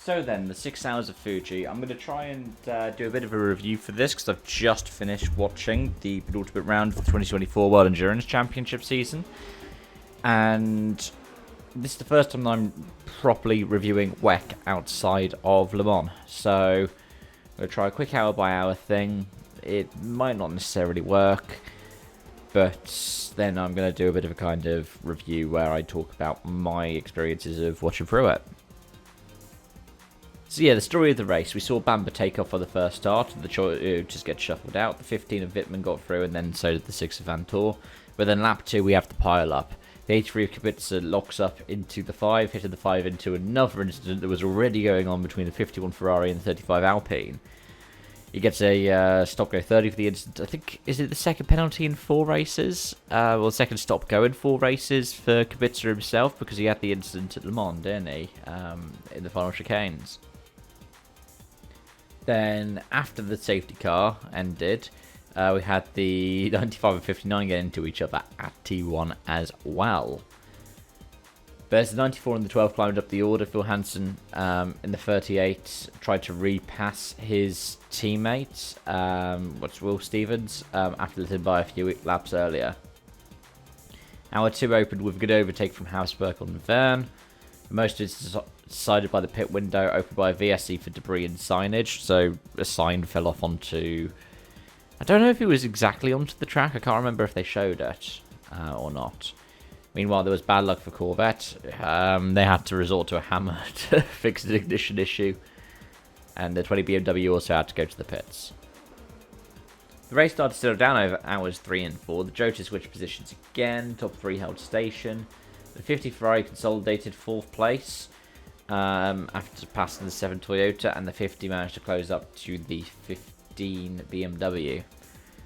So then, the 6 hours of Fuji. I'm going to try and do a bit of a review for this because I've just finished watching the penultimate round of the 2024 World Endurance Championship season. And this is the first time that I'm properly reviewing WEC outside of Le Mans. So, I'm going to try a quick hour-by-hour thing. It might not necessarily work, but then I'm going to do a bit of a kind of review where I talk about my experiences of watching through it. So yeah, the story of the race. We saw Bamber take off for the first start. The just get shuffled out. The 15 of Wittmann got through, and then so did the 6 of Vantor. But then lap 2, we have the pile up. The 83 of Kubica locks up into the 5, hitting the 5 into another incident that was already going on between the 51 Ferrari and the 35 Alpine. He gets a stop go 30 for the incident. I think, is it the second penalty in 4 races? Well, second stop go in 4 races for Kubica himself, because he had the incident at Le Mans, didn't he? In the final chicanes. Then, after the safety car ended, we had the 95 and 59 get into each other at T1 as well. But as the 94 and the 12 climbed up the order, Phil Hansen in the 38 tried to repass his teammate, Will Stevens, after letting him by a few laps earlier. Hour 2 opened with a good overtake from Hausberg on Verne. Most is decided by the pit window, opened by a VSC for debris and signage. So a sign fell off onto... I don't know if it was exactly onto the track. I can't remember if they showed it or not. Meanwhile, there was bad luck for Corvette. They had to resort to a hammer to fix the ignition issue. And the 20 BMW also had to go to the pits. The race started to settle down over hours 3 and 4. The Jota switched positions again. Top 3 held station. The 50 Ferrari consolidated 4th place after passing the 7 Toyota, and the 50 managed to close up to the 15 BMW.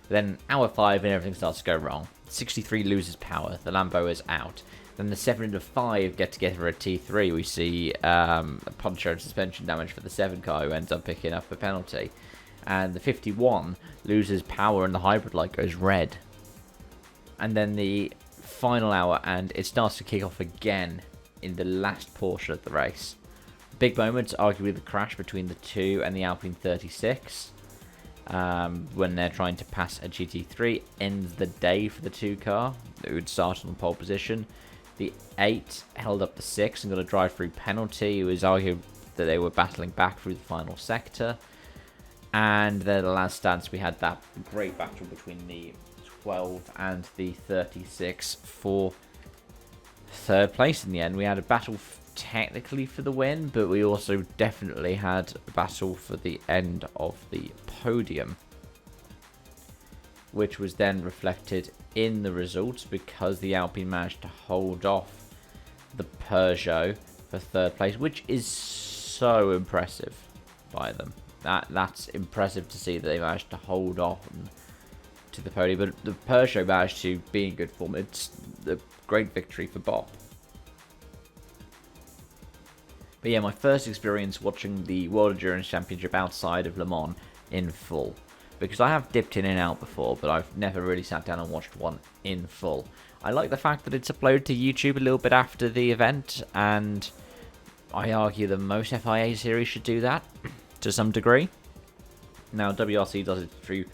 Then hour 5 and everything starts to go wrong. 63 loses power, the Lambo is out. Then the 7 and the 5 get together at T3. We see a puncture and suspension damage for the 7 car, who ends up picking up a penalty. And the 51 loses power and the hybrid light goes red. And then the final hour, and it starts to kick off again in the last portion of the race. Big moments, arguably the crash between the 2 and the Alpine 36, when they're trying to pass a GT3, ends the day for the 2 car. It would start on pole position. The 8 held up the 6 and got a drive-through penalty. It was argued that they were battling back through the final sector. And then the last stance, we had that great battle between the 12 and the 36 for 3rd place in the end. We had a battle technically for the win, but we also definitely had a battle for the end of the podium, which was then reflected in the results because the Alpine managed to hold off the Peugeot for 3rd place, which is so impressive by them. That's impressive to see that they managed to hold on to the podium, but the Peugeot managed to be in good form. It's a great victory for Bob. But yeah, my first experience watching the World Endurance Championship outside of Le Mans in full. Because I have dipped in and out before, but I've never really sat down and watched one in full. I like the fact that it's uploaded to YouTube a little bit after the event, and I argue that most FIA series should do that to some degree. Now, WRC does it through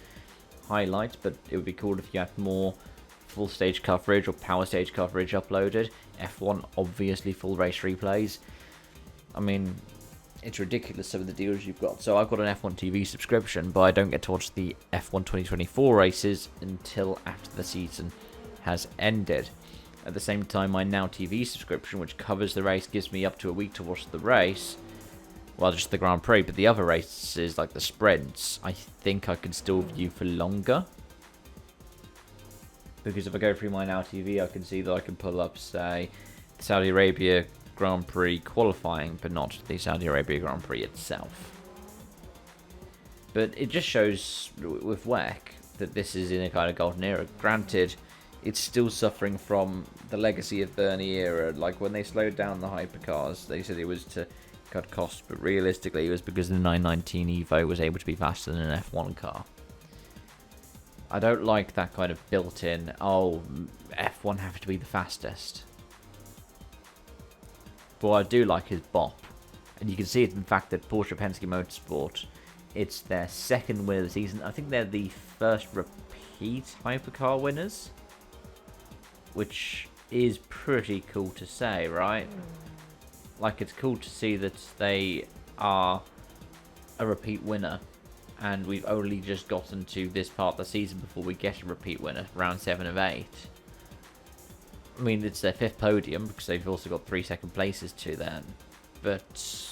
highlights, but it would be cool if you had more full stage coverage or power stage coverage uploaded. F1, obviously, full race replays. I mean, it's ridiculous some of the deals you've got. So I've got an F1 TV subscription, but I don't get to watch the F1 2024 races until after the season has ended. At the same time, my Now TV subscription, which covers the race, gives me up to a week to watch the race. Well, just the Grand Prix, but the other races, like the sprints, I think I can still view for longer. Because if I go through my Now TV, I can see that I can pull up, say, Saudi Arabia Grand Prix qualifying, but not the Saudi Arabia Grand Prix itself. But it just shows with WEC that this is in a kind of golden era. Granted, it's still suffering from the legacy of Bernie era. Like when they slowed down the hypercars, they said it was to cut costs, but realistically it was because the 919 Evo was able to be faster than an F1 car. I don't like that kind of built-in, oh, F1 have to be the fastest. But what I do like is bop. And you can see it in the fact that Porsche Penske Motorsport, it's their second win of the season. I think they're the first repeat hypercar winners, which is pretty cool to say, right? Like, it's cool to see that they are a repeat winner, and we've only just gotten to this part of the season before we get a repeat winner, round 7 of 8. I mean, it's their 5th podium, because they've also got 3 second places to them, but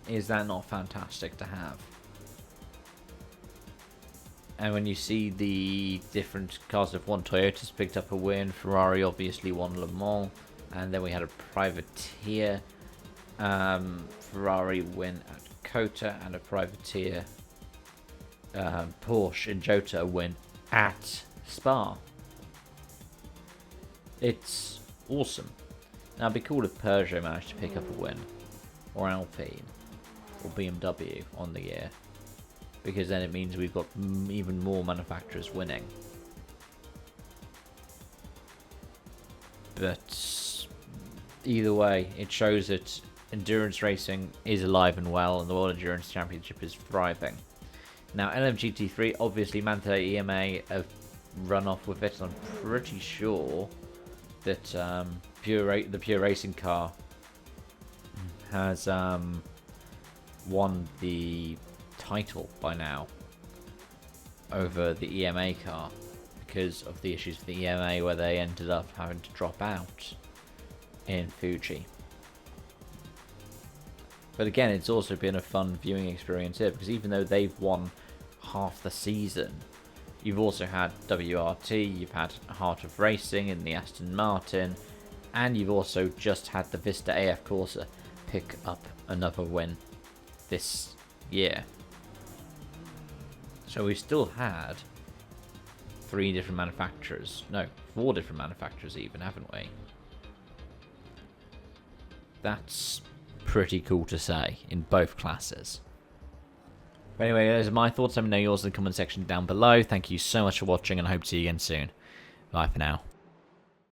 is that not fantastic to have? And when you see the different cars have won, Toyota's picked up a win, Ferrari obviously won Le Mans, and then we had a privateer Ferrari win at Kota, and a privateer Porsche in Jota win at Spa. It's awesome. Now, it'd be cool if Peugeot managed to pick up a win, or Alpine, or BMW on the year, because then it means we've got even more manufacturers winning. But either way, it shows that endurance racing is alive and well, and the World Endurance Championship is thriving. Now, LMGT3, obviously Manthey EMA have run off with it, and I'm pretty sure that the Pure Racing car has won the title by now over the EMA car, because of the issues with the EMA where they ended up having to drop out in Fuji. But again, it's also been a fun viewing experience here, because even though they've won half the season, you've also had WRT, you've had Heart of Racing in the Aston Martin, and you've also just had the Vista AF Corsa pick up another win this year. So we've still had 4 different manufacturers even, haven't we? That's pretty cool to say in both classes. But anyway, those are my thoughts. Let me know yours in the comment section down below. Thank you so much for watching, and I hope to see you again soon. Bye for now.